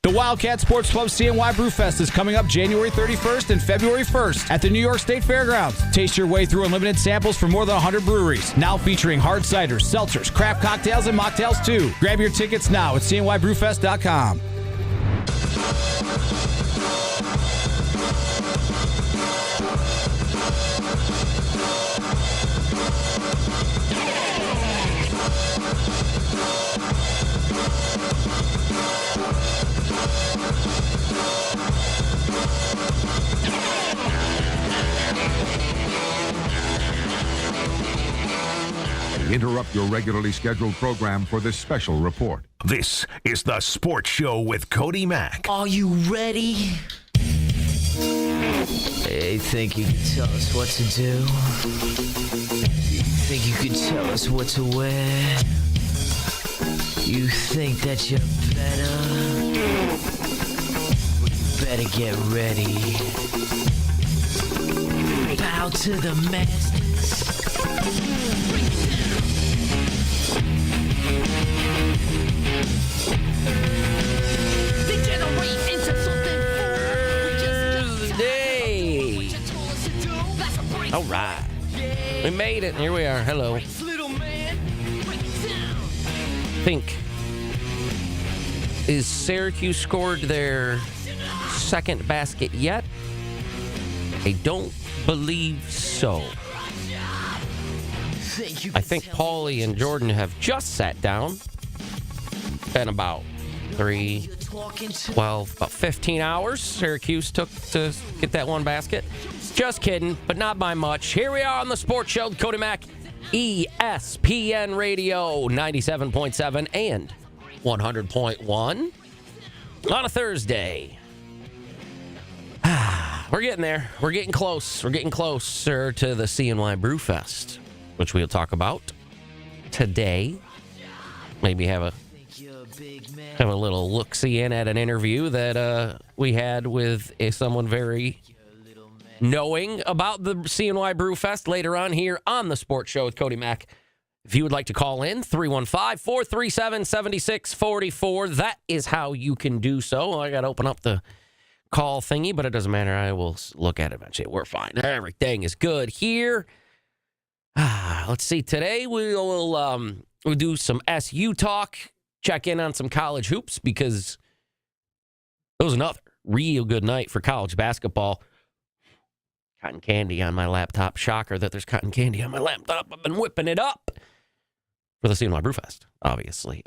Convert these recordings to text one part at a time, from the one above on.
The Wildcat Sports Club CNY Brewfest is coming up January 31st and February 1st at the New York State Fairgrounds. Taste your way through unlimited samples from more than 100 breweries. Now featuring hard ciders, seltzers, craft cocktails, and mocktails too. Grab your tickets now at cnybrewfest.com. Interrupt your regularly scheduled program for this special report. This is the Sports Show with Cody Mack. Are you ready? Hey, think you can tell us what to do? You think you can tell us what to wear? You think that you're better? Well, you better get ready. Bow to the masters. All right. We made it. Here we are. Hello. Think. Is Syracuse scored their second basket yet? I don't believe so. I think Paulie and Jordan have just sat down. Been about 12, about 15 hours Syracuse took to get that one basket. Just kidding, but not by much. Here we are on the Sports Show, Cody Mack, ESPN Radio, 97.7 and 100.1 on a Thursday. We're getting there. We're getting close. We're getting closer to the CNY Brewfest, which we'll talk about today. Maybe have a little look-see in at an interview that we had with someone very knowing about the CNY Brewfest later on here on the Sports Show with Cody Mack. If you would like to call in, 315-437-7644. That is how you can do so. I got to open up the call thingy, but it doesn't matter. I will look at it eventually. We're fine. Everything is good here. Let's see. Today we'll do some SU talk, check in on some college hoops because it was another real good night for college basketball. Cotton candy on my laptop. Shocker that there's cotton candy on my laptop. I've been whipping it up for the CNY Brewfest, obviously.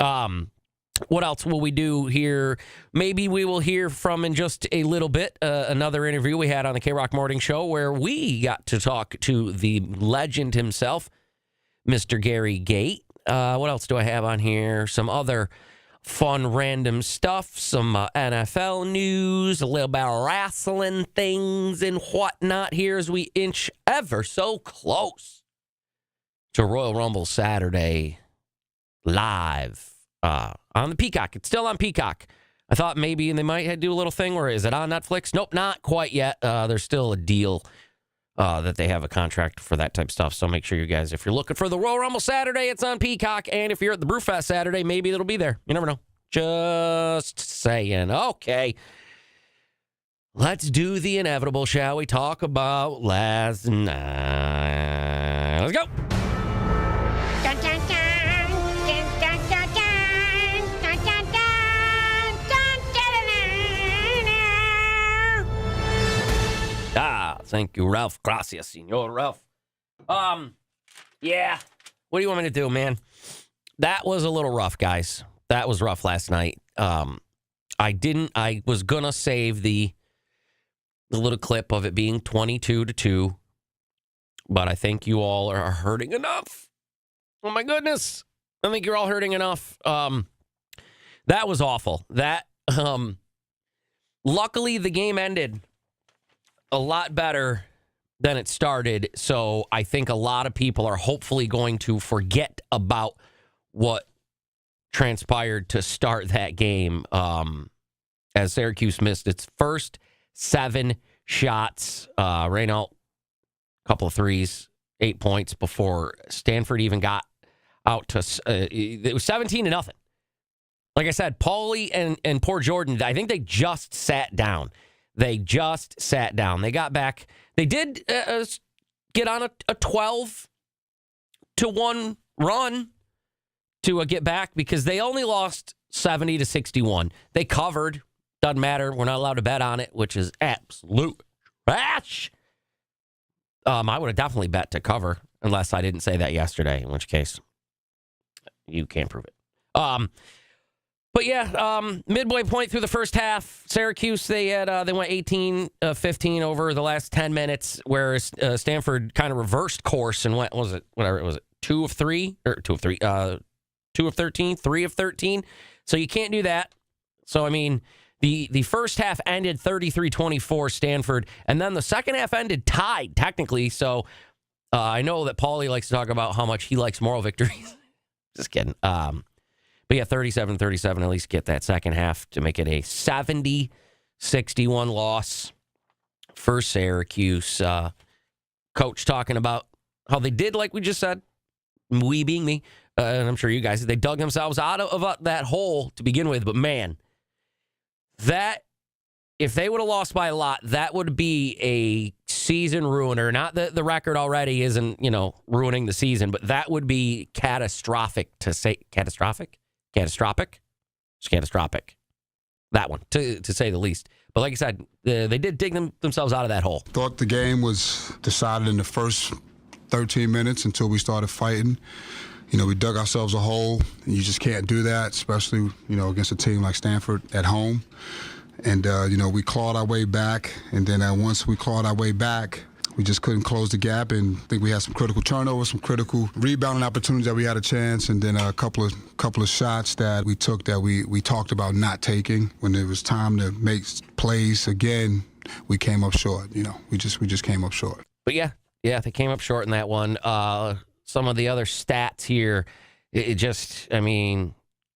What else will we do here? Maybe we will hear from, in just a little bit, another interview we had on the K-Rock Morning Show where we got to talk to the legend himself, Mr. Gary Gate. What else do I have on here? Some other fun random stuff, some NFL news, a little bit of wrestling things and whatnot here as we inch ever so close to Royal Rumble Saturday live on the Peacock. It's still on Peacock. I thought maybe they might do a little thing where is it on Netflix? Nope, not quite yet. There's still a deal that they have a contract for that type of stuff. So make sure you guys, if you're looking for the Royal Rumble Saturday, it's on Peacock. And if you're at the Brewfest Saturday, maybe it'll be there. You never know. Just saying. Okay. Let's do the inevitable, shall we? Talk about last night. Let's go. Thank you, Ralph. Gracias, Senor Ralph. Yeah. What do you want me to do, man? That was a little rough, guys. That was rough last night. I was going to save the little clip of it being 22-2, but I think you all are hurting enough. Oh, my goodness. I think you're all hurting enough. That was awful. Luckily, the game ended a lot better than it started, so I think a lot of people are hopefully going to forget about what transpired to start that game, as Syracuse missed its first 7 shots, ran out a couple of threes, 8 points before Stanford even got out to, it was 17-0. Like I said, Paulie and poor Jordan, I think they just sat down. They got back. They did get on a 12-1 run to get back because they only lost 70-61. They covered. Doesn't matter. We're not allowed to bet on it, which is absolute trash. I would have definitely bet to cover unless I didn't say that yesterday, in which case you can't prove it. But yeah, midway point through the first half, Syracuse, they went 18-15 over the last 10 minutes, whereas Stanford kind of reversed course and went, 2 of 3 or 2 of 3, 2 of 13, 3 of 13. So you can't do that. So I mean, the first half ended 33-24 Stanford, and then the second half ended tied technically. So I know that Paulie likes to talk about how much he likes moral victories. Just kidding. But yeah, 37-37, at least get that second half to make it a 70-61 loss for Syracuse. Coach talking about how they did, like we just said, we being me, and I'm sure you guys, they dug themselves out of that hole to begin with. But man, that, if they would have lost by a lot, that would be a season ruiner. Not that the record already isn't, ruining the season, but that would be catastrophic to say. Catastrophic. That one, to say the least. But like I said, they did dig themselves out of that hole. Thought the game was decided in the first 13 minutes until we started fighting. We dug ourselves a hole, and you just can't do that, especially, against a team like Stanford at home. And, we clawed our way back, and then once we clawed our way back, we just couldn't close the gap, and I think we had some critical turnovers, some critical rebounding opportunities that we had a chance, and then a couple of shots that we took that we talked about not taking. When it was time to make plays again, we came up short. We just came up short. But yeah, they came up short in that one. Some of the other stats here,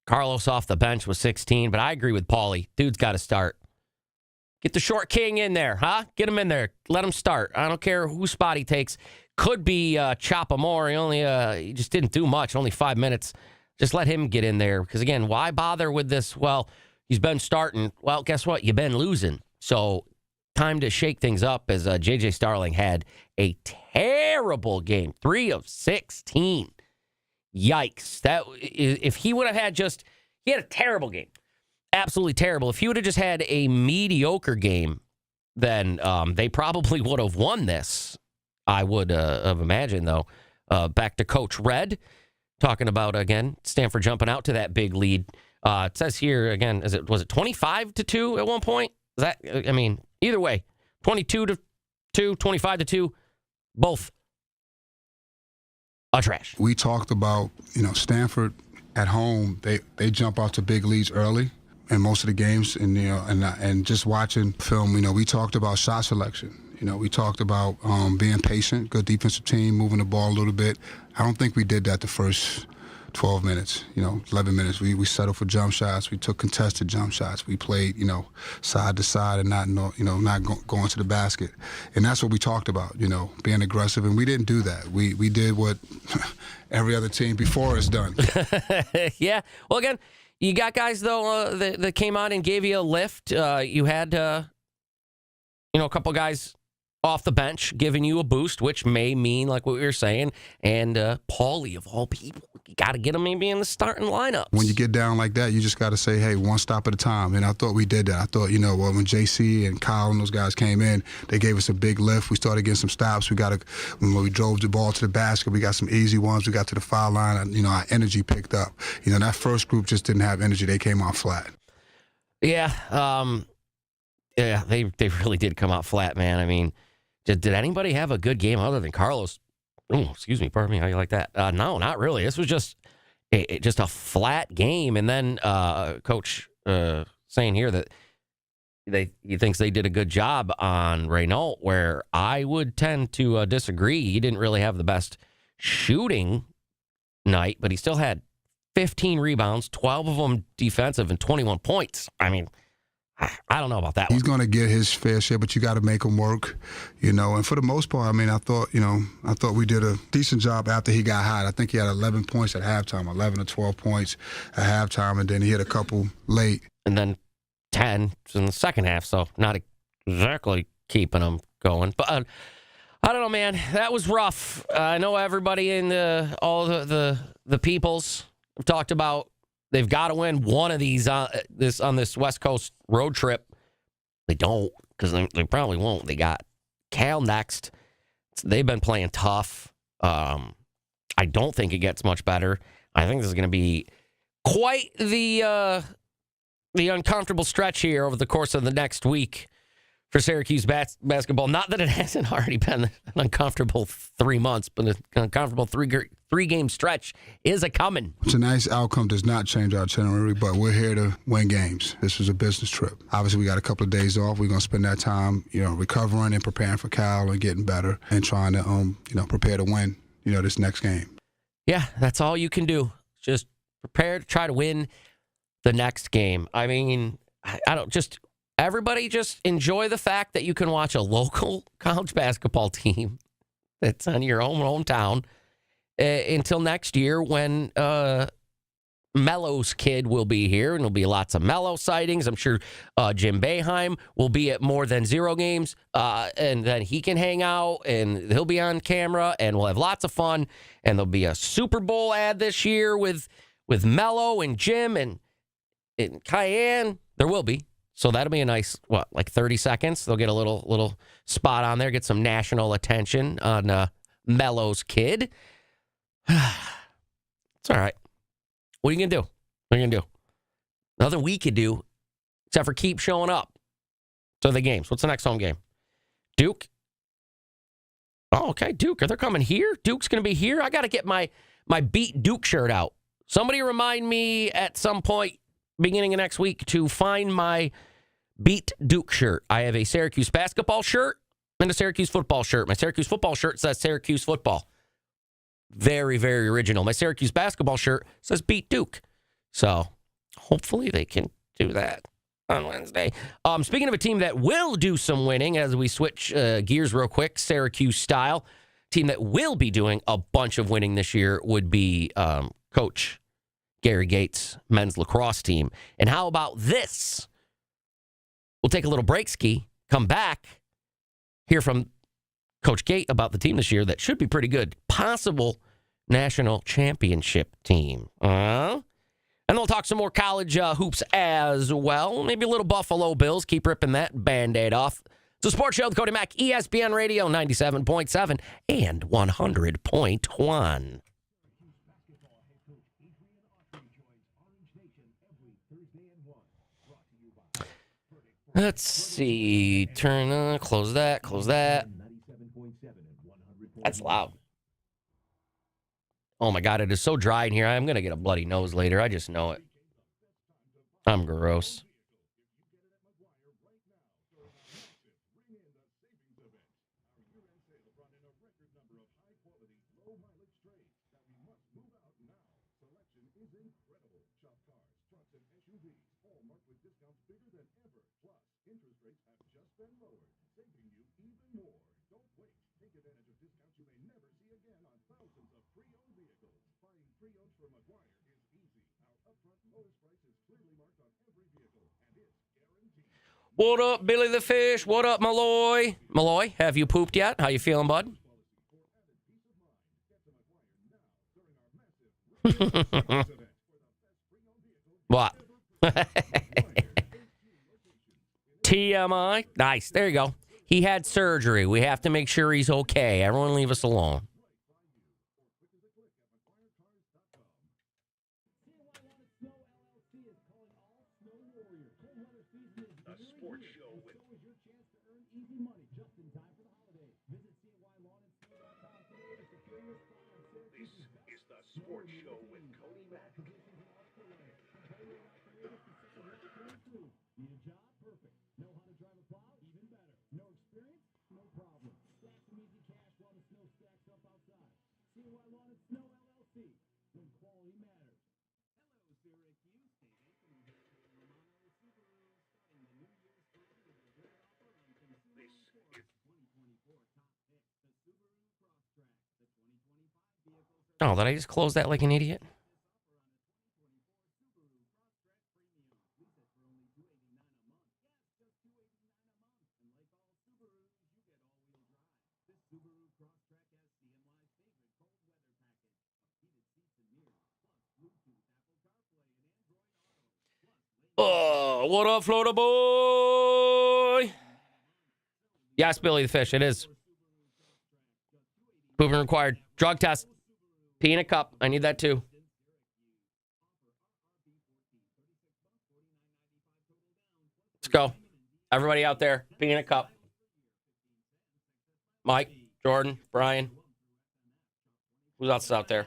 Carlos off the bench was 16, but I agree with Paulie. Dude's got to start. Get the short king in there, huh? Get him in there. Let him start. I don't care whose spot he takes. Could be Chapa Moore. He just didn't do much. Only 5 minutes. Just let him get in there. Because, again, why bother with this? Well, he's been starting. Well, guess what? You've been losing. So time to shake things up as J.J. Starling had a terrible game. 3 of 16. Yikes. If he would have had he had a terrible game. Absolutely terrible. If he would have just had a mediocre game, then they probably would have won this. I would have imagined, though. Back to Coach Red, talking about, again, Stanford jumping out to that big lead. It says here, again, was it 25-2 at one point? Either way, 22-2, 25-2, both are trash. We talked about, Stanford at home, they jump out to big leads early in most of the games, and just watching film, we talked about shot selection. We talked about being patient, good defensive team, moving the ball a little bit. I don't think we did that the first 12 minutes, 11 minutes. We settled for jump shots. We took contested jump shots. We played, side to side and not going to the basket. And that's what we talked about, being aggressive. And we didn't do that. We did what every other team before us done. Yeah. Well, again, you got guys, though, that came out and gave you a lift. You had, a couple guys off the bench giving you a boost, which may mean, like what we were saying, and Paulie, of all people, you got to get him maybe in the starting lineups. When you get down like that, you just got to say, hey, one stop at a time. And I thought we did that. I thought, when JC and Kyle and those guys came in, they gave us a big lift. We started getting some stops. When we drove the ball to the basket, we got some easy ones. We got to the foul line. Our energy picked up. That first group just didn't have energy. They came out flat. Yeah. Yeah, they really did come out flat, man. Did anybody have a good game other than Carlos? Oh, excuse me, pardon me. How you like that? No, not really. This was just a flat game. And then Coach saying here that he thinks they did a good job on Renault, where I would tend to disagree. He didn't really have the best shooting night, but he still had 15 rebounds, 12 of them defensive, and 21 points. I don't know about that He's one. going to get his fair share, but you got to make him work, And for the most part, I mean, I thought we did a decent job after he got hot. I think he had 11 points at halftime, 11 or 12 points at halftime, and then he hit a couple late. And then 10 in the second half, so not exactly keeping him going. But I don't know, man. That was rough. I know everybody in all the peoples have talked about they've got to win one of these on this West Coast road trip. They don't, because they probably won't. They got Cal next. They've been playing tough. I don't think it gets much better. I think this is going to be quite the uncomfortable stretch here over the course of the next week for Syracuse basketball. Not that it hasn't already been an uncomfortable 3 months, but an uncomfortable three-game stretch is a-coming. It's a nice outcome. Does not change our itinerary, but we're here to win games. This is a business trip. Obviously, we got a couple of days off. We're going to spend that time, recovering and preparing for Cal and getting better and trying to, prepare to win, this next game. Yeah, that's all you can do. Just prepare to try to win the next game. I mean, everybody just enjoy the fact that you can watch a local college basketball team that's on your own hometown until next year when Mello's kid will be here, and there'll be lots of Mello sightings. I'm sure Jim Boeheim will be at more than 0 games, and then he can hang out, and he'll be on camera, and we'll have lots of fun. And there'll be a Super Bowl ad this year with Mello and Jim and Cayenne. There will be. So that'll be a nice, 30 seconds. They'll get a little spot on there, get some national attention on Mello's kid. It's all right. What are you going to do? What are you going to do? Nothing we could do except for keep showing up to the games. What's the next home game? Duke? Oh, okay, Duke. Are they coming here? Duke's going to be here? I got to get my Beat Duke shirt out. Somebody remind me at some point beginning of next week to find my Beat Duke shirt. I have a Syracuse basketball shirt and a Syracuse football shirt. My Syracuse football shirt says Syracuse football. Very, very original. My Syracuse basketball shirt says Beat Duke. So hopefully they can do that on Wednesday. Speaking of a team that will do some winning, as we switch gears real quick, Syracuse style, team that will be doing a bunch of winning this year would be Coach Gary Gates' men's lacrosse team. And how about this? We'll take a little break ski, come back, hear from Coach Gate about the team this year that should be pretty good. Possible national championship team. And we'll talk some more college hoops as well. Maybe a little Buffalo Bills. Keep ripping that Band-Aid off. It's a sports show with Cody Mack, ESPN Radio 97.7 and 100.1. Let's see. Close that. That's loud. Oh my God, it is so dry in here. I'm going to get a bloody nose later. I just know it. I'm gross. What up, Billy the Fish? What up, Malloy? Malloy, have you pooped yet? How you feeling, bud? What? TMI? Nice. There you go. He had surgery. We have to make sure he's okay. Everyone leave us alone. Oh, did I just close that like an idiot? Oh, what up, Florida boy? Yes, Billy the Fish, it is. Pooping required. Drug test. Pee in a cup. I need that too. Let's go. Everybody out there, pee in a cup. Mike, Jordan, Brian. Who else is out there?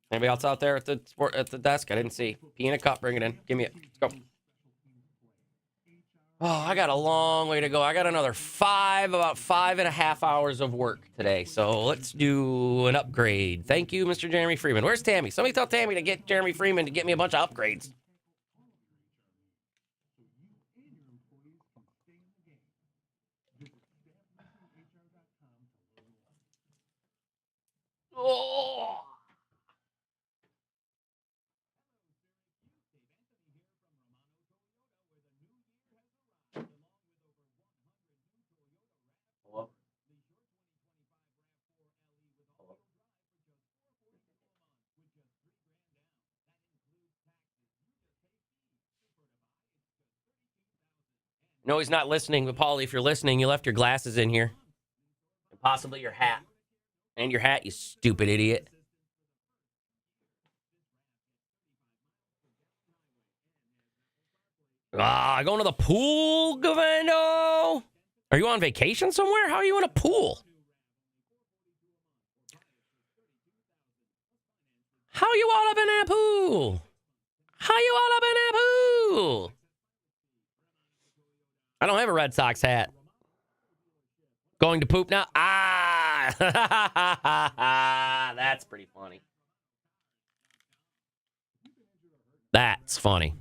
Anybody else out there at the desk? I didn't see. Pee in a cup. Bring it in. Give me it. Let's go. Oh, I got a long way to go. I got another about 5.5 hours of work today. So let's do an upgrade. Thank you, Mr. Jeremy Freeman. Where's Tammy? Somebody tell Tammy to get Jeremy Freeman to get me a bunch of upgrades. Oh. No, he's not listening, but Paulie, if you're listening, you left your glasses in here. And possibly your hat. And your hat, you stupid idiot. Going to the pool, Govendo? Are you on vacation somewhere? How are you in a pool? How you all up in that pool? How you all up in that pool? I don't have a Red Sox hat. Going to poop now? That's pretty funny. That's funny.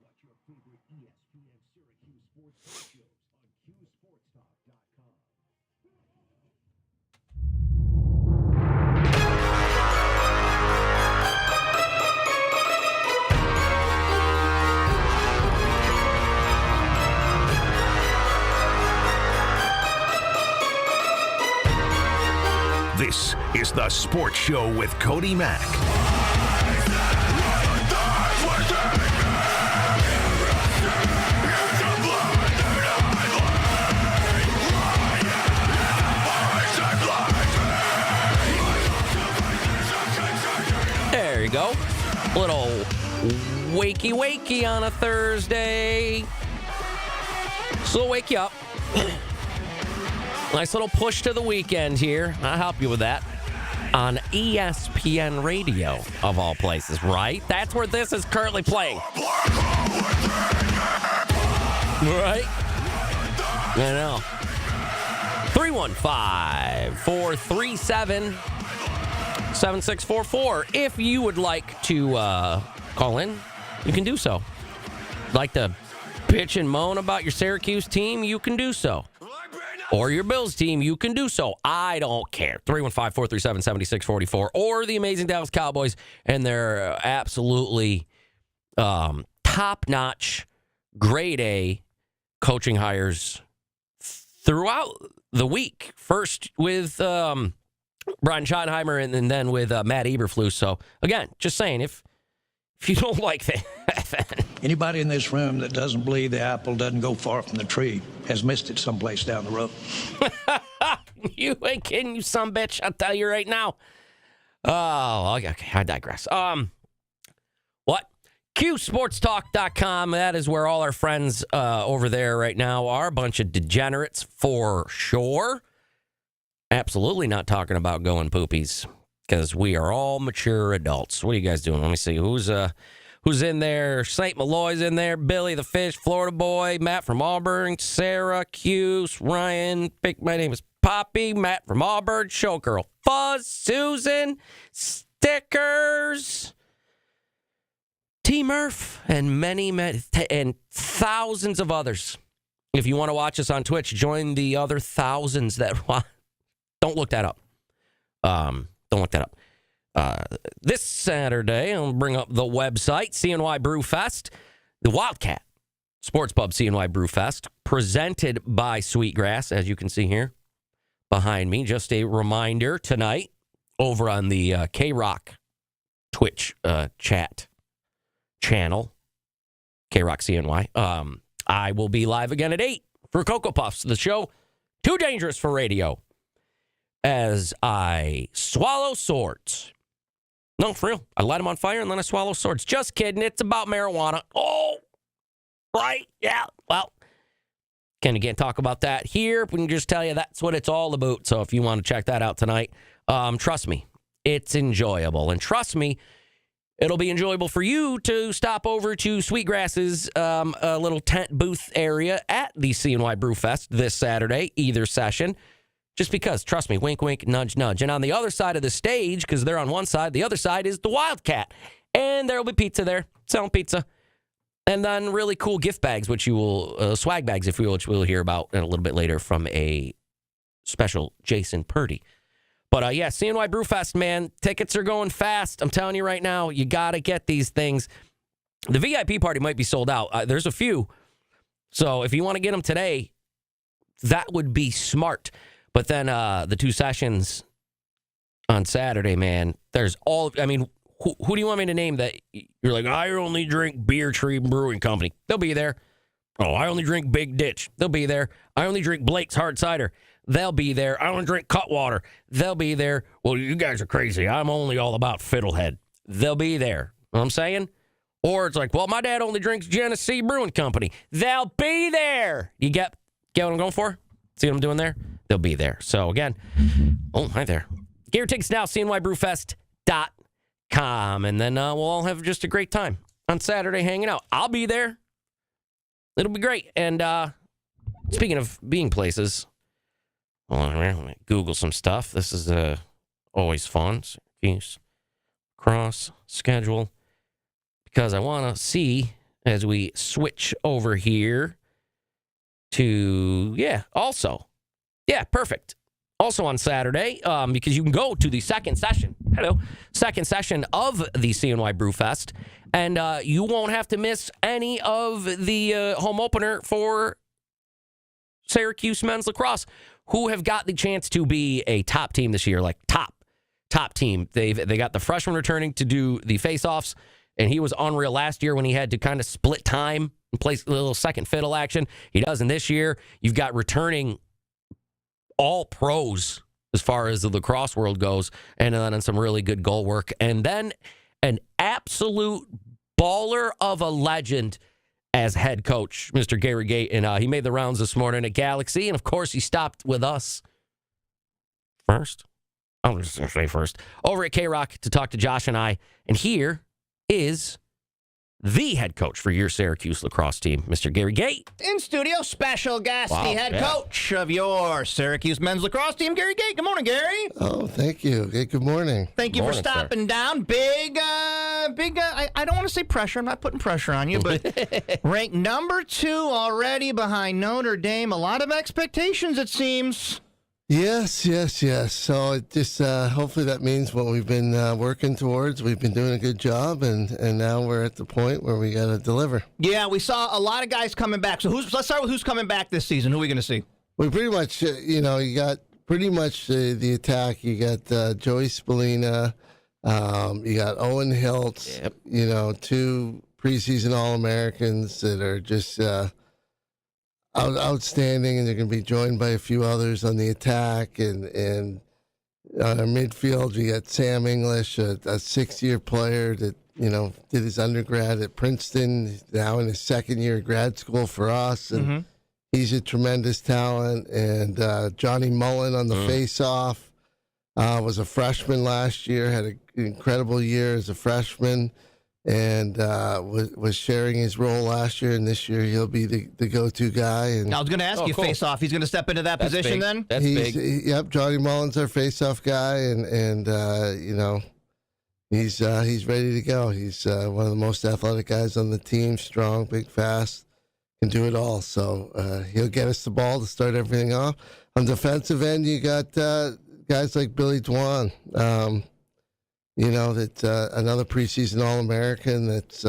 Watch your favorite ESPN Syracuse sports shows on QSportsTalk.com. This is the Sports Show with Cody Mack. There you go. Little wakey on a Thursday. So wake you up. Nice little push to the weekend here. I'll help you with that. On ESPN Radio, of all places, right? That's where this is currently playing. Right? I know. 315-437-7644. If you would like to call in, you can do so. Like to bitch and moan about your Syracuse team, you can do so. Or your Bills team, you can do so. I don't care. 315-437-7644. Or the amazing Dallas Cowboys and their absolutely top-notch, grade A coaching hires throughout the week. First with Brian Schottenheimer and then with Matt Eberflus. So, again, just saying, if you don't like that, anybody in this room that doesn't believe the apple doesn't go far from the tree has missed it someplace down the road. You ain't kidding, you son bitch. I'll tell you right now. Oh, okay, I digress. What? QSportsTalk.com. That is where all our friends over there right now are. A bunch of degenerates for sure. Absolutely not talking about going poopies because we are all mature adults. What are you guys doing? Let me see. Who's who's in there. St. Malloy's in there. Billy the Fish, Florida Boy. Matt from Auburn. Syracuse. Ryan. My name is Poppy. Matt from Auburn. Showgirl Fuzz. Susan. Stickers. T. Murph. And many, and thousands of others. If you want to watch us on Twitch, join the other thousands that watch. Don't look that up. This Saturday, I'll bring up the website, CNY Brewfest, the Wildcat Sports Pub CNY Brewfest, presented by Sweetgrass, as you can see here behind me. Just a reminder tonight, over on the K-Rock Twitch chat channel, K-Rock CNY, I will be live again at 8 for Cocoa Puffs, the show Too Dangerous for Radio, as I swallow swords. No, for real. I light them on fire and then I swallow swords. Just kidding. It's about marijuana. Oh, right. Yeah. Well, can't talk about that here. We can just tell you that's what it's all about. So if you want to check that out tonight, trust me, it's enjoyable. And trust me, it'll be enjoyable for you to stop over to Sweetgrass's little tent booth area at the CNY Brewfest this Saturday, either session. Just because, trust me, wink, wink, nudge, nudge. And on the other side of the stage, because they're on one side, the other side is the Wildcat. And there will be pizza there, selling pizza. And then really cool gift bags, which you will, swag bags, if you will, which we'll hear about a little bit later from a special Jason Purdy. But yeah, CNY Brewfest, man, tickets are going fast. I'm telling you right now, you got to get these things. The VIP party might be sold out. There's a few. So if you want to get them today, that would be smart. But then the two sessions on Saturday, man, there's all, I mean, who do you want me to name that you're like, I only drink Beer Tree Brewing Company? They'll be there. Oh, I only drink Big Ditch. They'll be there. I only drink Blake's Hard Cider. They'll be there. I only drink Cutwater. They'll be there. Well, you guys are crazy. I'm only all about Fiddlehead. They'll be there. You know what I'm saying? Or it's like, well, my dad only drinks Genesee Brewing Company. They'll be there. You get what I'm going for? See what I'm doing there? They'll be there. So, again, oh, hi there. Get your tickets now, cnybrewfest.com. And then we'll all have just a great time on Saturday hanging out. I'll be there. It'll be great. And speaking of being places, hold on, let me Google some stuff. This is always fun. Syracuse cross schedule. Because I want to see as we switch over here to, also. Yeah, perfect. Also on Saturday, because you can go to the second session of the CNY Brewfest, and you won't have to miss any of the home opener for Syracuse men's lacrosse, who have got the chance to be a top team this year, like top team. They got the freshman returning to do the face-offs, and he was unreal last year when he had to kind of split time and play a little second fiddle action. He doesn't this year. You've got returning all pros as far as the lacrosse world goes, and then some really good goal work. And then an absolute baller of a legend as head coach, Mr. Gary Gate. And he made the rounds this morning at Galaxy. And, of course, he stopped with us first. I'm just going to say first. Over at K-Rock to talk to Josh and I. And here is the head coach for your Syracuse lacrosse team, Mr. Gary Gate. In studio, special guest, the head coach of your Syracuse men's lacrosse team, Gary Gate. Good morning, Gary. Oh, thank you. Good morning. Thank you for stopping down. Big, I don't want to say pressure. I'm not putting pressure on you, but ranked number 2 already behind Notre Dame. A lot of expectations, it seems. Yes. So it just hopefully that means what we've been working towards. We've been doing a good job, and now we're at the point where we got to deliver. Yeah, we saw a lot of guys coming back. So let's start with who's coming back this season. Who are we going to see? We pretty much, you got pretty much the attack. You got Joey Spallina. You got Owen Hiltz. Yep. 2 preseason All-Americans that are just outstanding, and they're going to be joined by a few others on the attack. And on our midfield, you got Sam English, a 6-year player that, did his undergrad at Princeton, he's now in his second year of grad school for us. And he's a tremendous talent. And Johnny Mullen on the face-off was a freshman last year, had an incredible year as a freshman. and was sharing his role last year, and this year he'll be the go-to guy. And I was going to ask you, cool. face-off. He's going to step into that position big. then? That's big. Yep, Johnny Mullins, our face-off guy, and you know, he's ready to go. He's one of the most athletic guys on the team, strong, big, fast, can do it all. So he'll get us the ball to start everything off. On defensive end, you got guys like Billy Dwan. You know, that another preseason All-American that's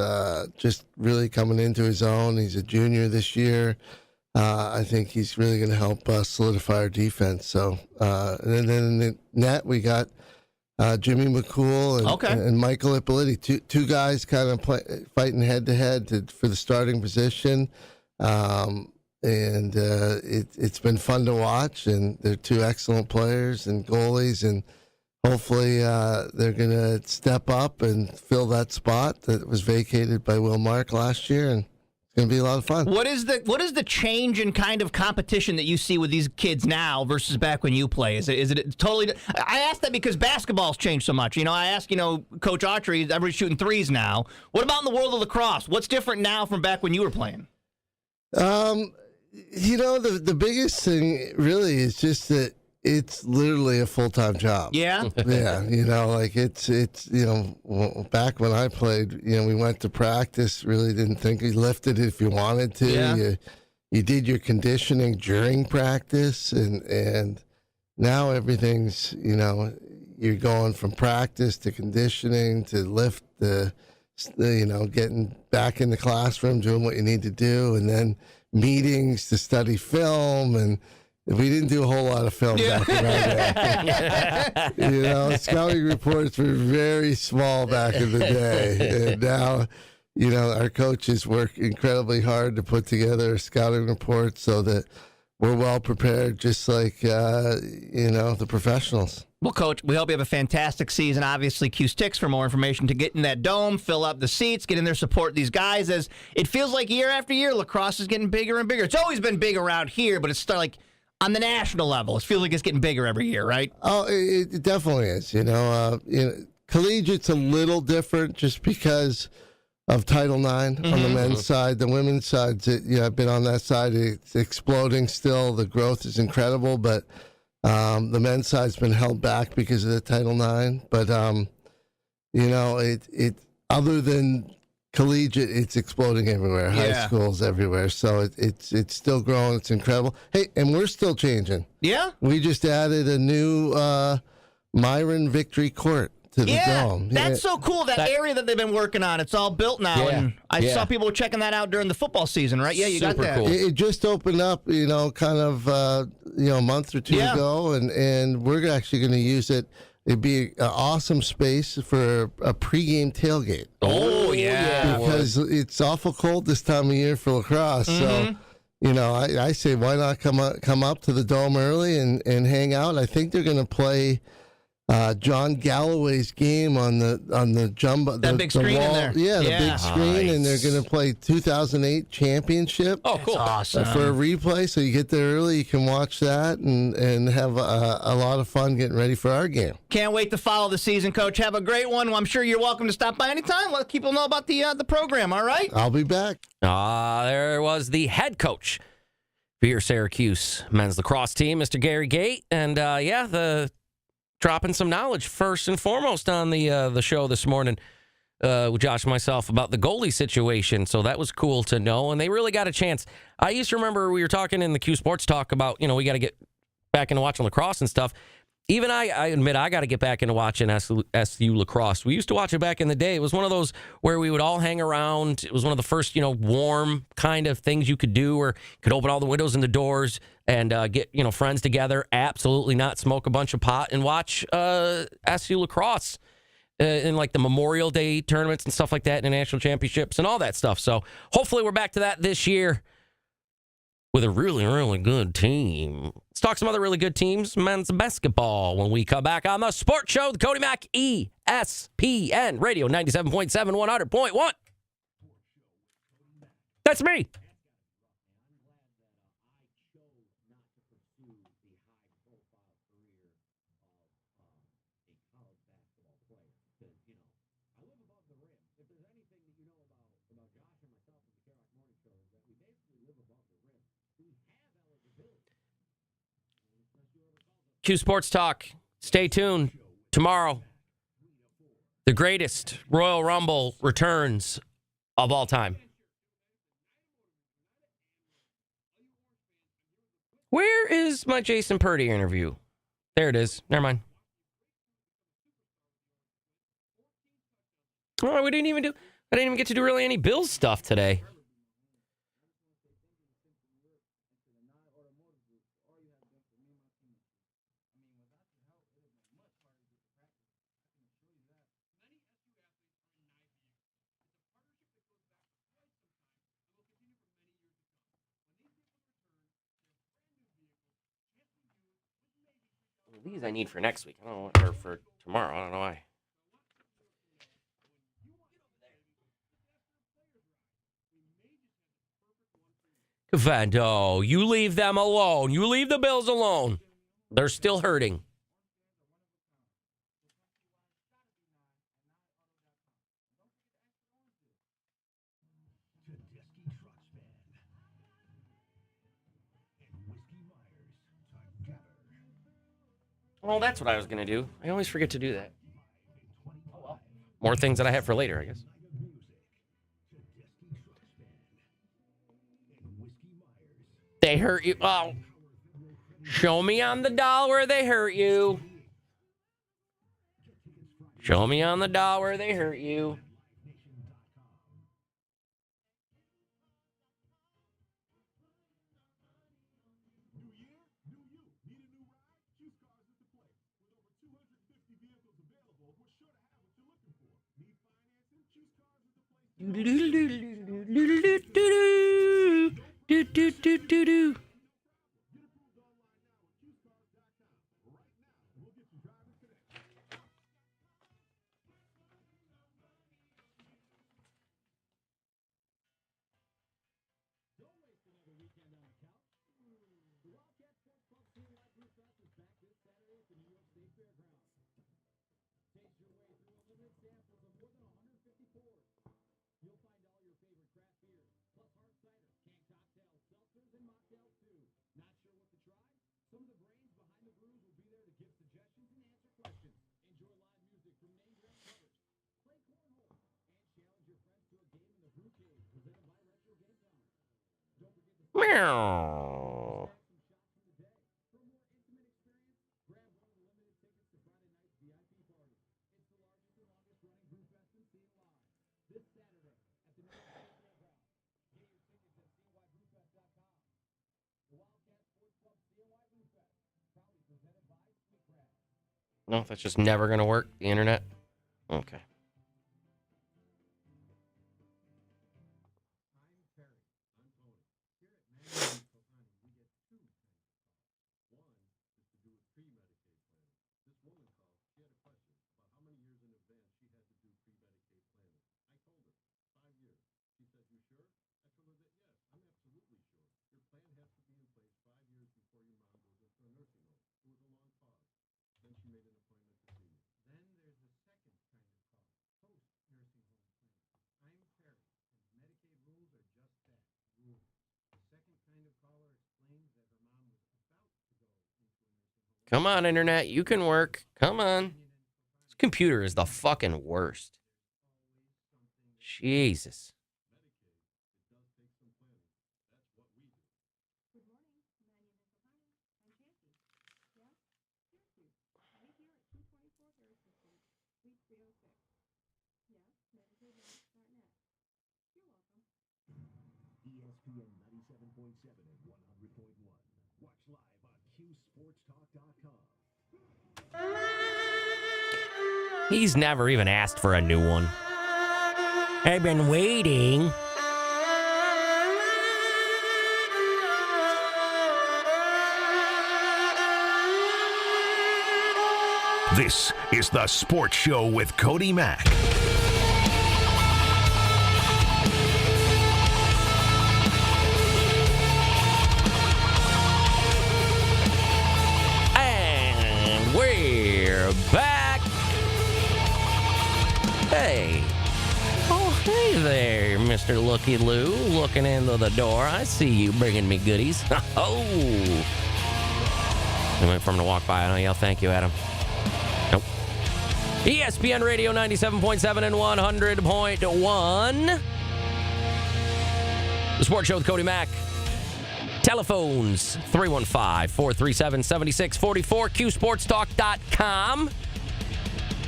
just really coming into his own. He's a junior this year. I think he's really going to help us solidify our defense. So, and then in the net, we got Jimmy McCool and Michael Ippoliti, two guys kind of fighting head-to-head for the starting position. And it's been fun to watch, and they're two excellent players and goalies, and hopefully they're going to step up and fill that spot that was vacated by Will Mark last year, and it's going to be a lot of fun. What is the change in kind of competition that you see with these kids now versus back when you play? Is it totally? I ask that because basketball's changed so much. You know, I ask, Coach Autry, everybody's shooting threes now. What about in the world of lacrosse? What's different now from back when you were playing? You know, the biggest thing really is just that it's literally a full-time job. Yeah? Yeah, like it's back when I played, we went to practice, really didn't think you lifted if you wanted to. Yeah. You did your conditioning during practice, and now everything's, you're going from practice to conditioning to lift getting back in the classroom, doing what you need to do, and then meetings to study film, and we didn't do a whole lot of film back in our day. Scouting reports were very small back in the day, and now, our coaches work incredibly hard to put together a scouting report so that we're well prepared, just like the professionals. Well, Coach, we hope you have a fantastic season. Obviously, Q Sticks for more information to get in that dome, fill up the seats, get in there, support these guys. As it feels like year after year, lacrosse is getting bigger and bigger. It's always been big around here, but it's like on the national level. It feels like it's getting bigger every year, right? Oh, it definitely is. Collegiate's a little different just because of Title IX on the men's side. The women's side, I've been on that side. It's exploding still. The growth is incredible, but the men's side's been held back because of the Title IX. But, it other than collegiate, it's exploding everywhere. Yeah. High schools everywhere. So it's still growing. It's incredible. Hey, and we're still changing. Yeah? We just added a new Myron Victory Court to the dome. That's so cool. That area that they've been working on, it's all built now. Yeah. And I saw people checking that out during the football season, right? Yeah, you Super got that. cool. It just opened up, kind of, a month or two ago, and we're actually going to use it. It'd be an awesome space for a pregame tailgate. Oh, yeah. Because it's awful cold this time of year for lacrosse. So, I say, why not come up to the dome early and hang out? I think they're going to play John Galloway's game on the jumbo, that big screen wall. in there. Yeah, the big screen, and they're going to play 2008 championship. Oh, cool. That's awesome. For a replay, so you get there early, you can watch that and have a lot of fun getting ready for our game. Can't wait to follow the season, Coach. Have a great one. Well, I'm sure you're welcome to stop by anytime. Let people know about the program, all right? I'll be back. There was the head coach for your Syracuse men's lacrosse team, Mr. Gary Gate. And, dropping some knowledge first and foremost on the show this morning with Josh and myself about the goalie situation. So that was cool to know, and they really got a chance. I used to remember we were talking in the Q Sports Talk about, we got to get back into watching lacrosse and stuff. Even I admit I got to get back into watching SU lacrosse. We used to watch it back in the day. It was one of those where we would all hang around. It was one of the first, warm kind of things you could do, where you could open all the windows and the doors and get, friends together. Absolutely not smoke a bunch of pot and watch SU lacrosse in like the Memorial Day tournaments and stuff like that, and the national championships and all that stuff. So hopefully we're back to that this year with a really, really good team. Let's talk some other really good teams, men's basketball, when we come back on the Sports Show, the Cody Mack ESPN Radio 97.7, 100.1. That's me. Q Sports Talk. Stay tuned. Tomorrow, the greatest Royal Rumble returns of all time. Where is my Jason Purdy interview? There it is. Never mind. Oh, I didn't even get to do really any Bills stuff today. These I need for next week. I don't know, or for tomorrow. I don't know why. Vando, you leave them alone. You leave the Bills alone. They're still hurting. Well, that's what I was going to do. I always forget to do that. More things that I have for later, I guess. They hurt you. Oh. Show me on the doll where they hurt you. Show me on the doll where they hurt you. Meow. No, that's just never going to work. The internet? Okay. Come on, internet. You can work. Come on. This computer is the fucking worst. Jesus. ESPN 97.7 and 100.1. Watch live on QSportsTalk.com. He's never even asked for a new one. I've been waiting. This is The Sports Show with Cody Mack. And we're back. Hey. Oh, hey there, Mr. Looky Loo, looking into the door. I see you bringing me goodies. Oh. I went for him to walk by. I don't yell thank you at him. Nope. ESPN Radio 97.7 and 100.1. The Sports Show with Cody Mack. Telephones 315-437-7644. QSportsTalk.com.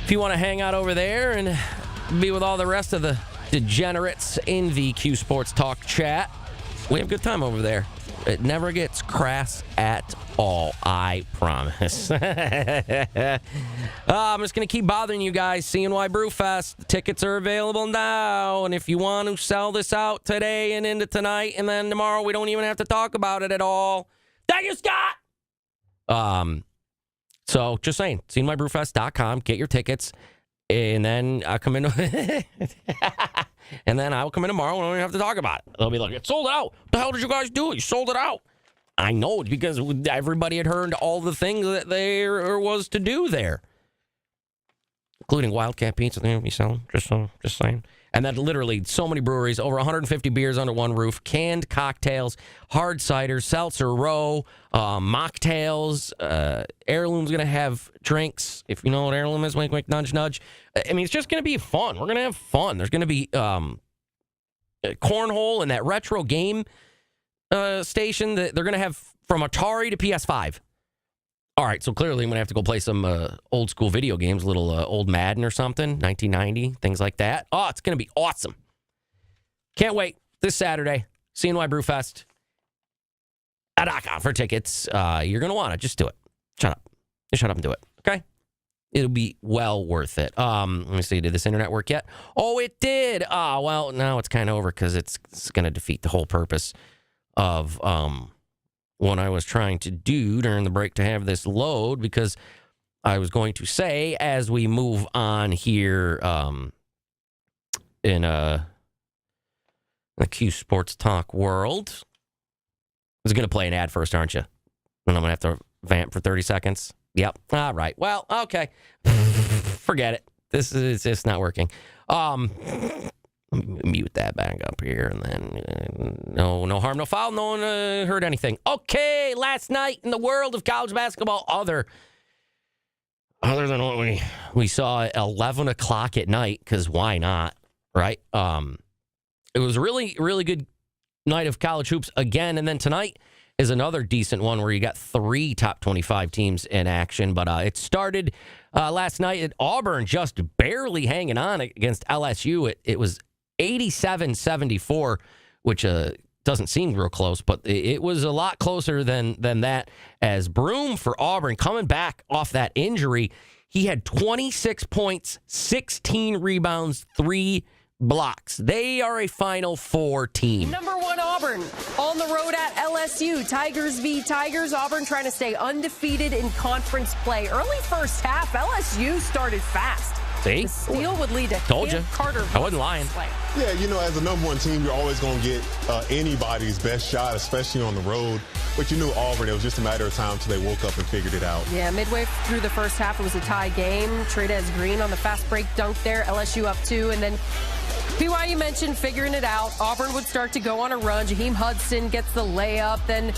If you want to hang out over there and be with all the rest of the degenerates in the Q Sports Talk chat, we have a good time over there. It never gets crass at all, I promise. I'm just going to keep bothering you guys. CNY Brewfest. The tickets are available now. And if you want to sell this out today and into tonight and then tomorrow, we don't even have to talk about it at all. Thank you, Scott! So just saying, CNYBrewfest.com. Get your tickets. And then I'll come in. And then I'll come in tomorrow and we don't even have to talk about it. They'll be like, it sold out. What the hell did you guys do? You sold it out. I know, because everybody had heard all the things that there was to do there, including Wildcat Pizza. They're going to be selling. Just saying. And then literally so many breweries, over 150 beers under one roof, canned cocktails, hard cider, seltzer row, mocktails. Heirloom's going to have drinks. If you know what Heirloom is, wink, wink, nudge, nudge. I mean, it's just going to be fun. We're going to have fun. There's going to be cornhole and that retro game station that they're going to have from Atari to PS5. All right, so clearly I'm going to have to go play some old school video games, a little old Madden or something, 1990, things like that. Oh, it's going to be awesome. Can't wait. This Saturday, CNY Brewfest.com for tickets. You're going to want it. Just do it. Shut up. Just shut up and do it, okay? It'll be well worth it. Let me see. Did this internet work yet? Oh, it did. Oh, well, now it's kind of over because it's going to defeat the whole purpose of what I was trying to do during the break to have this load, because I was going to say, as we move on here in the Q Sports Talk world, I was going to play an ad first, aren't you? And I'm going to have to vamp for 30 seconds. Yep. All right. Well, okay. Forget it. This is just not working. Mute that back up here, and then no harm, no foul. No one heard anything. Okay, last night in the world of college basketball, other than what we saw at 11 o'clock at night, because why not, right? It was a really, really good night of college hoops again, and then tonight is another decent one where you got 3 top 25 teams in action, but it started last night at Auburn, just barely hanging on against LSU. It was 87-74, which doesn't seem real close, but it was a lot closer than that, as Broom for Auburn, coming back off that injury, he had 26 points, 16 rebounds, 3 blocks. They are a Final Four team. Number 1 Auburn on the road at LSU. Tigers v. Tigers. Auburn trying to stay undefeated in conference play. Early first half, LSU started fast. See? The steal would lead to Told you. Carter. I wasn't lying. Yeah, you know, as a number 1 team, you're always going to get anybody's best shot, especially on the road. But you knew Auburn, it was just a matter of time until they woke up and figured it out. Yeah, midway through the first half, it was a tie game. Trey'Dez Green on the fast break dunk there. LSU up 2, and then BYU mentioned figuring it out. Auburn would start to go on a run. Jaheim Hudson gets the layup. Then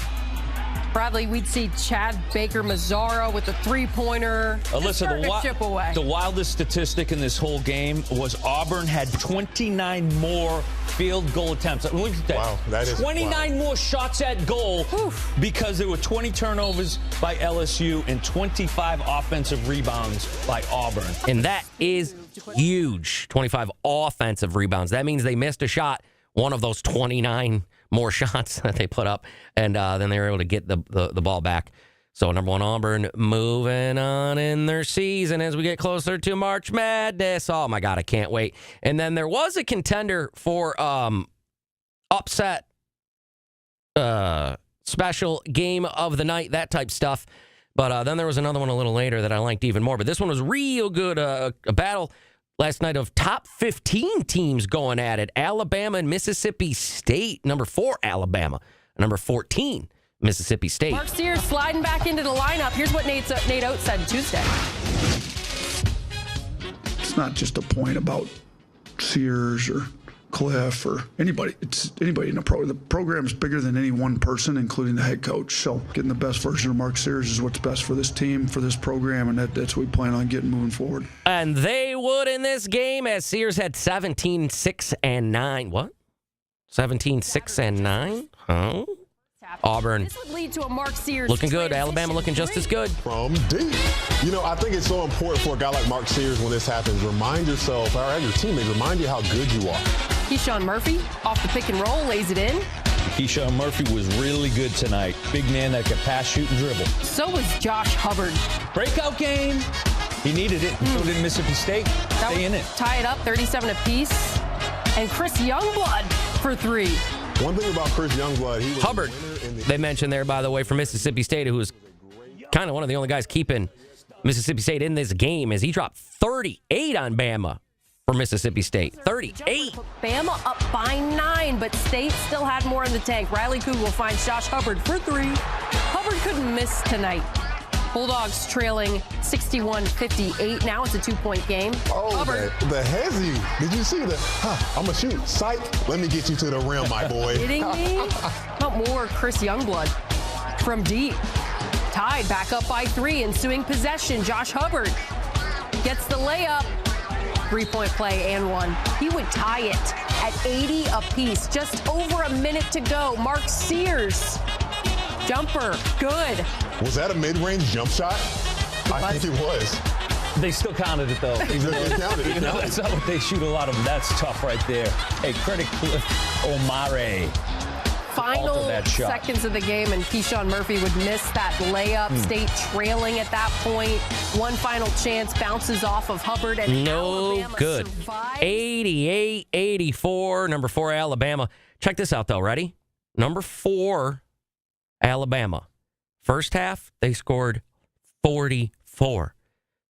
Bradley, we'd see Chad Baker-Mazzara with the three-pointer. Listen, the wildest statistic in this whole game was Auburn had 29 more field goal attempts. Wow, that is 29 more shots at goal. Oof. Because there were 20 turnovers by LSU and 25 offensive rebounds by Auburn. And that is huge. 25 offensive rebounds. That means they missed a shot, one of those 29 more shots that they put up, and then they were able to get the ball back. So number 1 Auburn moving on in their season as we get closer to March Madness. Oh my God, I can't wait. And then there was a contender for upset special game of the night, that type stuff. But then there was another one a little later that I liked even more. But this one was real good, a battle last night of top 15 teams going at it. Alabama and Mississippi State. Number 4, Alabama. Number 14, Mississippi State. Mark Sears sliding back into the lineup. Here's what Nate Oates said Tuesday. It's not just a point about Sears or Cliff or anybody. It's anybody in the program. The program is bigger than any one person, including the head coach. So getting the best version of Mark Sears is what's best for this team, for this program, and that's what we plan on getting moving forward. And they would in this game as Sears had 17-6-9. What? 17-6-9? Huh? Auburn This would lead to a Mark Sears looking good. Alabama looking just as good. From deep. You know, I think it's so important for a guy like Mark Sears when this happens. Remind yourself, or your teammates, remind you how good you are. Keyshawn Murphy off the pick and roll, lays it in. Keyshawn Murphy was really good tonight. Big man that could pass, shoot, and dribble. So was Josh Hubbard. Breakout game. He needed it. So did Mississippi State. Stay in it. Tie it up, 37 apiece. And Chris Youngblood for 3. One thing about Chris Youngblood, he was Hubbard, they mentioned there, by the way, from Mississippi State, who was kind of one of the only guys keeping Mississippi State in this game, as he dropped 38 on Bama for Mississippi State. 38. Bama up by 9, but State still had more in the tank. Riley Coog will find Josh Hubbard for 3. Hubbard couldn't miss tonight. Bulldogs trailing 61-58. Now it's a 2-point game. Oh, Hubbard. the hezzy. Did you see the, I'm going to shoot. Psych. Let me get you to the rim, my boy. Kidding me? Not more Chris Youngblood from deep. Tied back up by 3. Ensuing possession. Josh Hubbard gets the layup. 3-point play and 1. He would tie it at 80 apiece. Just over a minute to go. Mark Sears. Jumper. Good. Was that a mid-range jump shot? I think it was. They still counted it, though. Even though that's not what they shoot a lot of them. That's tough right there. Hey, credit Cliff Omare. Final seconds of the game, and Keyshawn Murphy would miss that layup. State trailing at that point. One final chance, bounces off of Hubbard, and no Alabama good. 88-84, number 4 Alabama. Check this out, though. Ready? Number 4 Alabama. First half, they scored 44.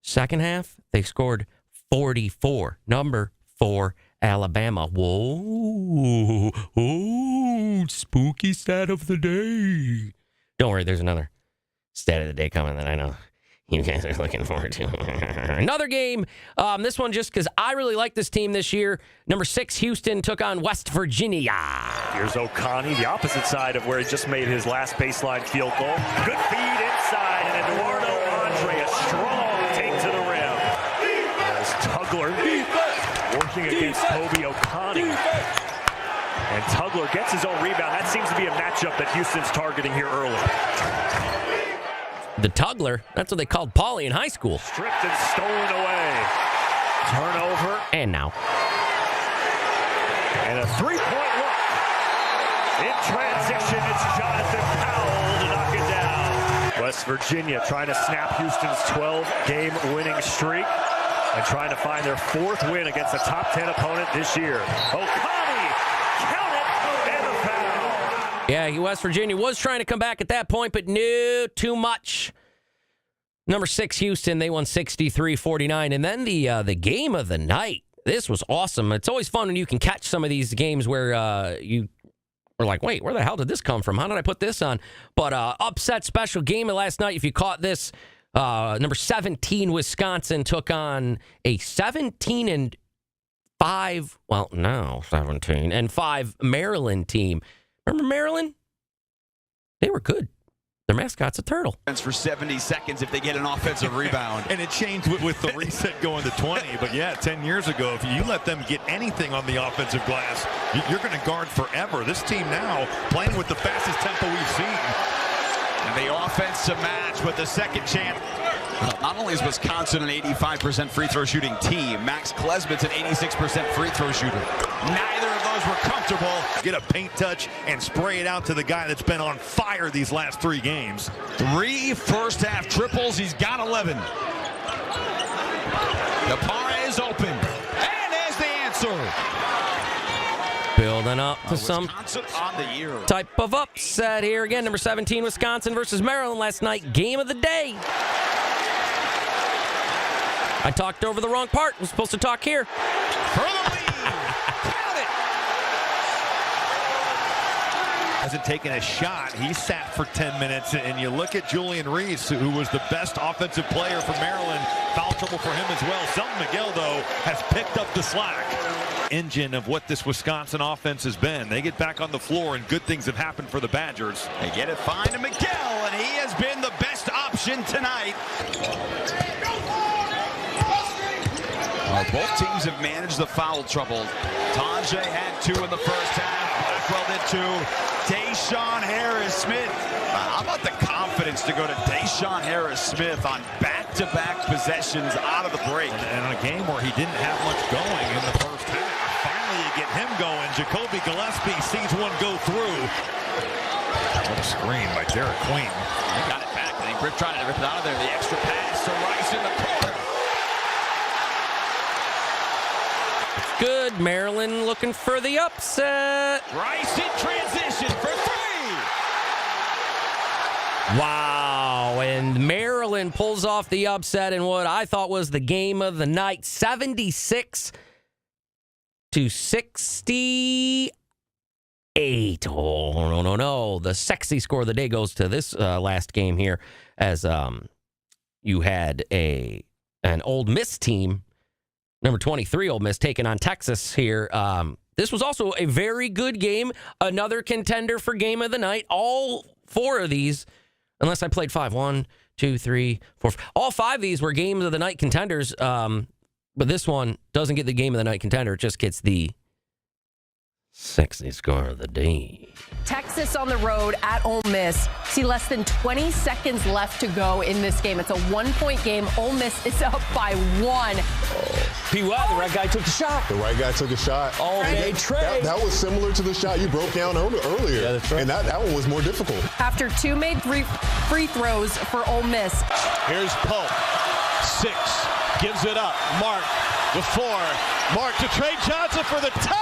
Second half, they scored 44. Number 4 Alabama. Whoa. Oh, spooky stat of the day. Don't worry, there's another stat of the day coming that I know you guys are looking forward to. Another game. This one just because I really like this team this year. Number 6, Houston took on West Virginia. Here's O'Connell, the opposite side of where he just made his last baseline field goal. Good feed inside, and Eduardo Andre, a strong take to the rim. As Tugler working against Toby O'Connell. And Tugler gets his own rebound. That seems to be a matchup that Houston's targeting here early. The Tugler, that's what they called Paulie in high school. Stripped and stolen away. Turnover. And now. And a three-point look. In transition, it's Jonathan Powell to knock it down. West Virginia trying to snap Houston's 12-game winning streak and trying to find their 4th win against a top 10 opponent this year. O'Connell, count it, and a foul. Yeah, West Virginia was trying to come back at that point, but no, too much. Number 6, Houston, they won 63-49. And then the game of the night. This was awesome. It's always fun when you can catch some of these games where you are like, wait, where the hell did this come from? How did I put this on? But upset special game of last night. If you caught this, number 17, Wisconsin took on a 17-5 Maryland team. Remember Maryland? They were good. Their mascot's a turtle. For 70 seconds if they get an offensive rebound. And it changed with the reset going to 20. But yeah, 10 years ago, if you let them get anything on the offensive glass, you're going to guard forever. This team now playing with the fastest tempo we've seen. And the offense to match with the second chance. Not only is Wisconsin an 85% free throw shooting team, Max Klesmit's an 86% free throw shooter. Neither of those were comfortable. Get a paint touch and spray it out to the guy that's been on fire these last 3 games. 3 first-half triples. He's got 11. Napara is open. And there's the answer. Building up to some on the year. type of upset here. Again, number 17, Wisconsin versus Maryland last night. Game of the day. I talked over the wrong part. I'm supposed to talk here. For the lead. Count it. Hasn't taken a shot. He sat for 10 minutes. And you look at Julian Reese, who was the best offensive player for Maryland. Foul trouble for him as well. Selton Miguel, though, has picked up the slack. engine of what this Wisconsin offense has been. They get back on the floor, and good things have happened for the Badgers. They get it fine to Miguel, and he has been the best option tonight. Well, both teams have managed the foul trouble. Tajay had 2 in the first half. Blackwell did 2. Deshaun Harris-Smith. How about the confidence to go to Deshaun Harris-Smith on back-to-back possessions out of the break? And on a game where he didn't have much going in the first half. Finally, you get him going. Jacoby Gillespie sees one go through. What a screen by Derek Queen. He got it back. I think Britt trying to rip it out of there. The extra pass to Rice in the corner. Good. Maryland looking for the upset. Rice in transition for 3. Wow. And Maryland pulls off the upset in what I thought was the game of the night. 76-68. Oh, no. The sexy score of the day goes to this last game here as you had an Ole Miss team, number 23 Ole Miss, taking on Texas here. This was also a very good game. Another contender for game of the night. All 4 of these, unless I played 5. 1, 2, 3, 4. All 5 of these were games of the night contenders. But this one doesn't get the game of the night contender. It just gets the sexy score of the day. Texas on the road at Ole Miss. See less than 20 seconds left to go in this game. It's a 1-point game. Ole Miss is up by 1. P.Y., the right guy took a shot. The right guy took a shot. All day trade. That was similar to the shot you broke down earlier. Yeah, that's right. And that one was more difficult. After 2 made free throws for Ole Miss. Here's Pope. 6. Gives it up. Mark with 4. Mark to Trey Johnson for the tie.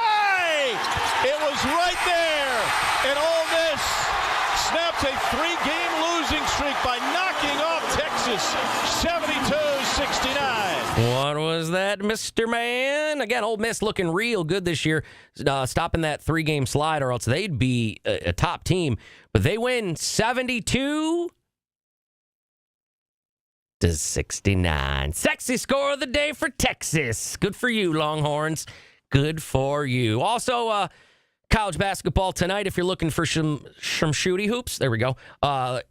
It was right there. And Ole Miss snaps a 3-game losing streak by knocking off Texas 72-69. What was that, Mr. Man? Again, Ole Miss looking real good this year, stopping that 3-game slide, or else they'd be a top team. But they win 72-69. Sexy score of the day for Texas. Good for you, Longhorns. Good for you. Also, college basketball tonight, if you're looking for some shooty hoops, there we go.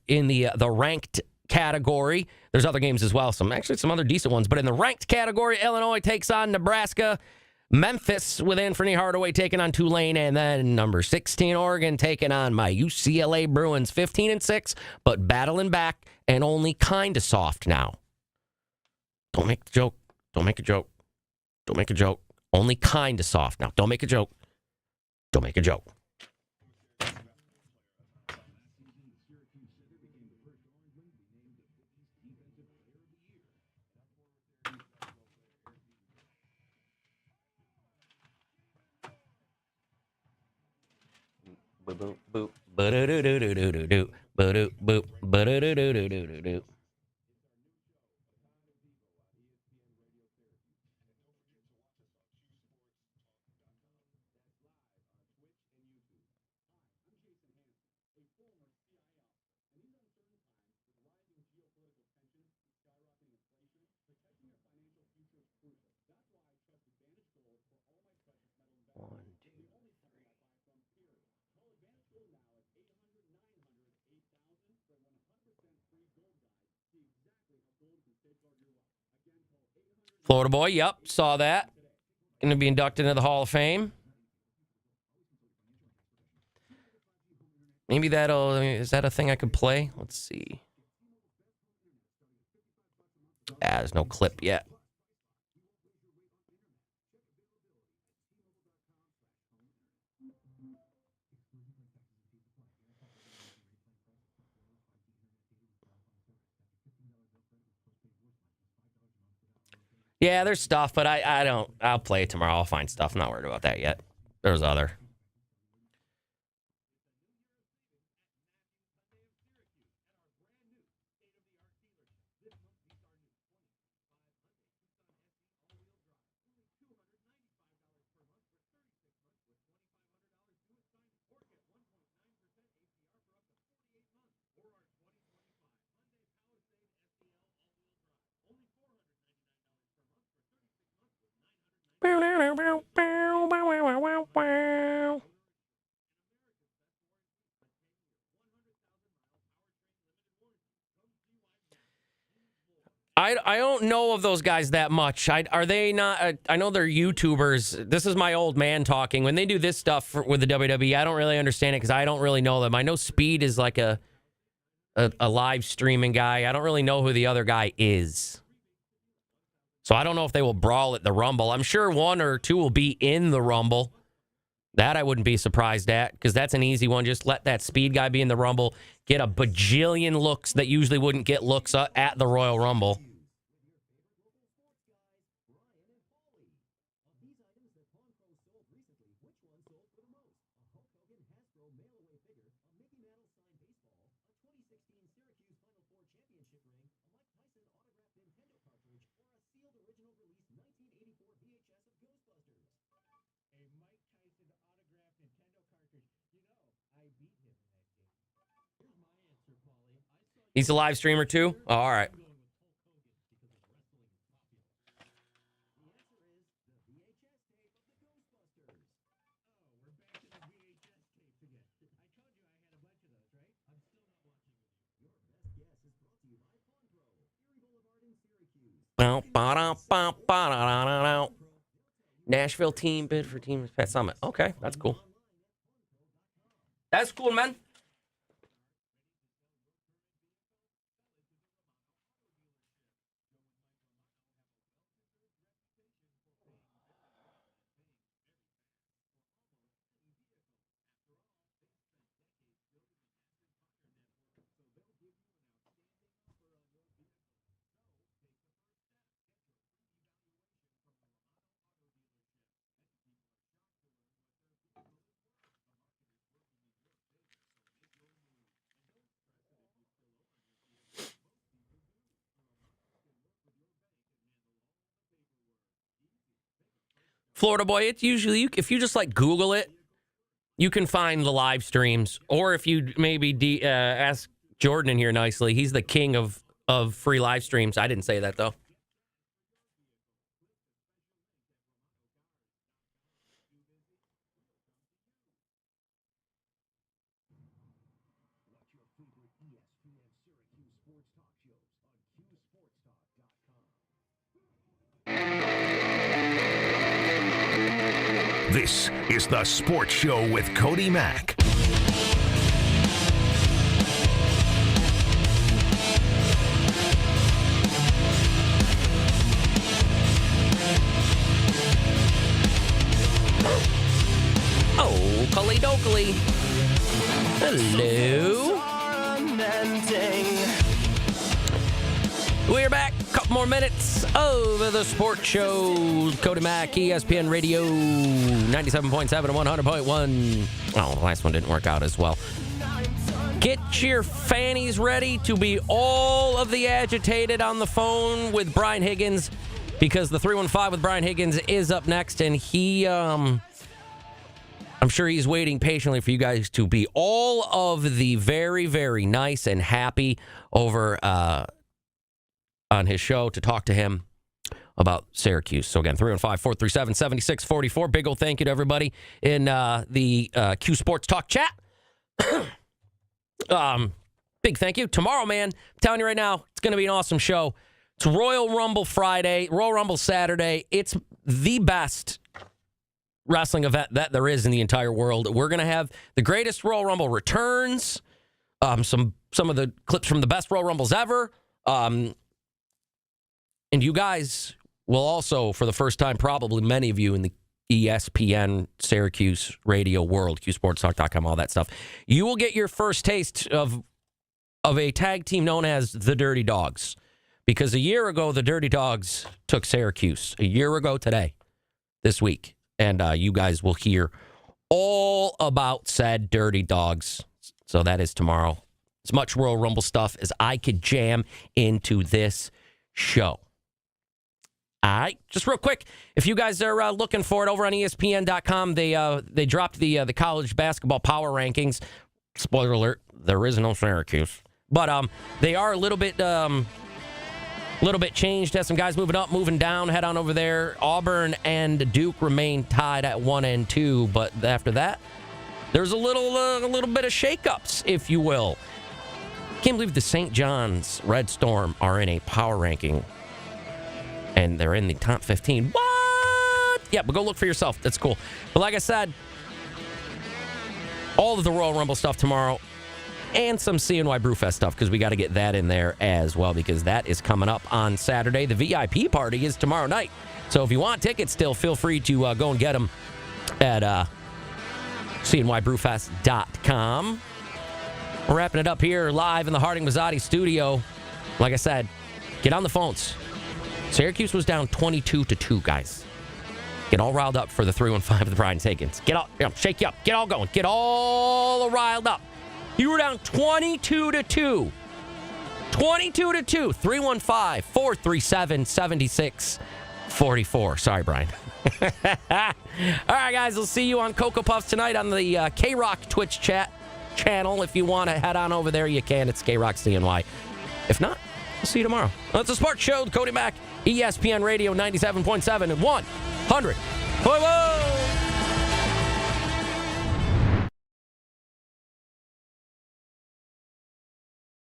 In the ranked category, there's other games as well. Some other decent ones. But in the ranked category, Illinois takes on Nebraska. Memphis with Anthony Hardaway taking on Tulane. And then number 16, Oregon taking on my UCLA Bruins. 15-6, but battling back and only kind of soft now. Don't make the joke. Don't make a joke. Don't make a joke. Only kind of soft now. Don't make a joke. Don't make a joke. Boop boop boop. Ba-do-do-do-do-do-do. Ba-do boop. Ba-do-do-do-do-do-do. Florida boy, yep, saw that. Going to be inducted into the Hall of Fame. Maybe is that a thing I could play? Let's see. There's no clip yet. Yeah, there's stuff, but I don't. I'll play it tomorrow. I'll find stuff. I'm not worried about that yet. There's other. I don't know of those guys that much. Are they not? I know they're YouTubers. This is my old man talking. When they do this stuff with the WWE, I don't really understand it because I don't really know them. I know Speed is like a live streaming guy. I don't really know who the other guy is. So I don't know if they will brawl at the Rumble. I'm sure one or two will be in the Rumble. That I wouldn't be surprised at because that's an easy one. Just let that Speed guy be in the Rumble. Get a bajillion looks that usually wouldn't get looks at the Royal Rumble. He's a live streamer too? Oh, all right. Nashville team bid for Team Pet Summit. Okay, that's cool. That's cool, man. Florida boy, it's usually, if you just like Google it, you can find the live streams. Or if you maybe ask Jordan in here nicely, he's the king of free live streams. I didn't say that, though. Watch your favorite ESPN Syracuse sports talk shows on QSportsTalk.com. This is the Sports Show with Cody Mack. Oh, Coley Dokley. Hello. We're back. Couple more minutes of the Sports Show. Cody Mack, ESPN Radio, 97.7 and 100.1. Oh, the last one didn't work out as well. Get your fannies ready to be all of the agitated on the phone with Brian Higgins, because the 315 with Brian Higgins is up next, and he, I'm sure he's waiting patiently for you guys to be all of the very, very nice and happy over on his show to talk to him about Syracuse. So again, 315-437-7644. Big old thank you to everybody in the Q Sports Talk chat. Big thank you. Tomorrow, man, I'm telling you right now, it's going to be an awesome show. It's Royal Rumble Friday, Royal Rumble Saturday. It's the best wrestling event that there is in the entire world. We're going to have the greatest Royal Rumble returns, some of the clips from the best Royal Rumbles ever, and you guys will also, for the first time, probably many of you in the ESPN Syracuse radio world, QSportsTalk.com, all that stuff, you will get your first taste of a tag team known as the Dirty Dogs. Because a year ago, the Dirty Dogs took Syracuse. A year ago today, this week. And you guys will hear all about said Dirty Dogs. So that is tomorrow. As much Royal Rumble stuff as I could jam into this show. All right, just real quick, if you guys are looking for it over on ESPN.com, they dropped the college basketball power rankings. Spoiler alert, there is no Syracuse. But they are a little bit changed. Has some guys moving up, moving down. Head on over there. Auburn and Duke remain tied at 1 and 2. But after that, there's a little bit of shakeups, if you will. can't believe the St. John's Red Storm are in a power ranking, and they're in the top 15. What? Yeah, but go look for yourself. That's cool. But like I said, all of the Royal Rumble stuff tomorrow, and some CNY Brewfest stuff, because we got to get that in there as well, because that is coming up on Saturday. The VIP party is tomorrow night. So if you want tickets still, feel free to go and get them at CNYBrewfest.com. We're wrapping it up here live in the Harding Mazzotti studio. Like I said, get on the phones. Syracuse was down 22-2, guys. Get all riled up for the 3-1-5 of the Brian Higgins. Get all, shake you up. Get all going. Get all riled up. You were down 22-2. 22-2. 315-437-7644. Sorry, Brian. All right, guys. We'll see you on Cocoa Puffs tonight on the K-Rock Twitch channel. If you want to head on over there, you can. It's K-Rock CNY. If not, we'll see you tomorrow. It's a sports show with Cody Mack, ESPN Radio 97.7 and 100. Whoa, whoa!